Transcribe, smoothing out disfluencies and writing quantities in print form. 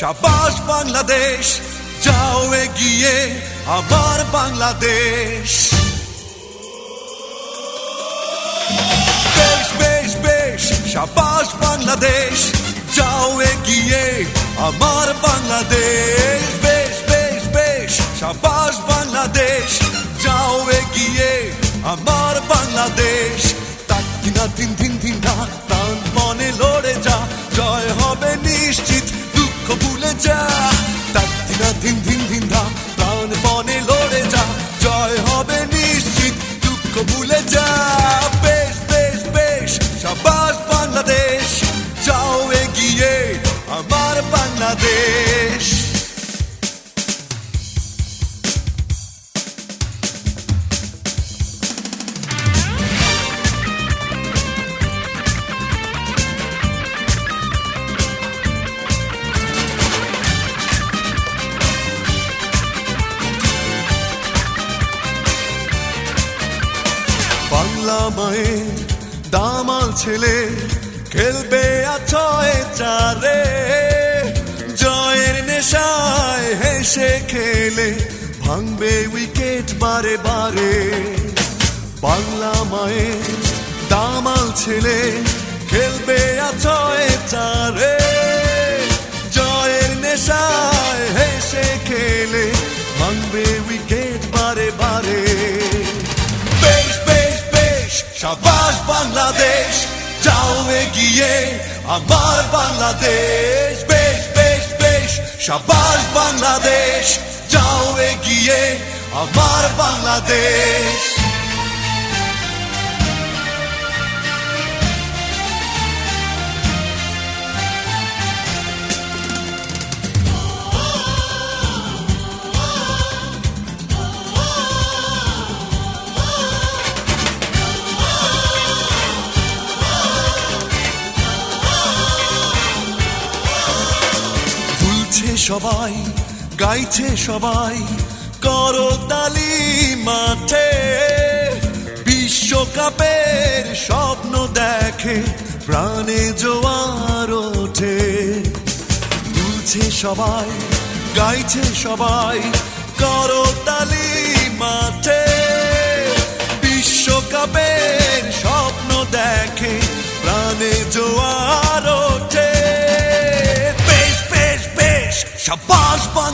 শাবাশ বাংলাদেশ, যাও এগিয়ে আমার বাংলাদেশ। বেশ বেশ বেশ, শাবাশ বাংলাদেশ, যাও এগিয়ে আমার বাংলাদেশ। বেশ বেশ বেশ, শাবাশ বাংলাদেশ, যাও এগিয়ে আমার বাংলাদেশ। তাক দিনা দিন দিন দিন না, প্রাণ মনে লড়ে যা, জয় হবে নিশ্চিত, দুঃখ ভুলে যা। তাক দিনা দিন দিন দিন না, প্রাণ মনে লড়ে যা, জয় হবে নিশ্চিত, দুঃখ ভুলে যা। বেশ বেশ বেশ, শাবাশ বাংলাদেশ, যাও এগিয়ে আমার বাংলাদেশ। বাংলা মায়ের দামাল ছেলে খেলবে আছয় চারে, জয়ের নেশায় হেসে খেলে ভাঙবে উইকেট বারে বারে। বাংলা মায়ের দামাল ছেলে খেলবে আছয় চারে, জয়ের নেশায় হেসে খেলে ভাঙবে উইকেট বারে বারে। বেশ বেশ বেশ, শাবাশ বাংলাদেশ, যাও এগিয়ে আমার বাংলাদেশ। বেশ বেশ বেশ, শাবাশ বাংলাদেশ, যাও এগিয়ে আমার বাংলাদেশ। সবাই গাইছে, সবাই করতালি মাঠে, বিশ্বকাপের স্বপ্ন দেখে প্রাণে জোয়ার ওঠে। দুলছে সবাই, গাইছে সবাই করতালি মাঠে, বিশ্বকাপের স্বপ্ন দেখে প্রাণে জোয়ার ওঠে। বেশ বেশ বেশ, শাবাশ বাংলা।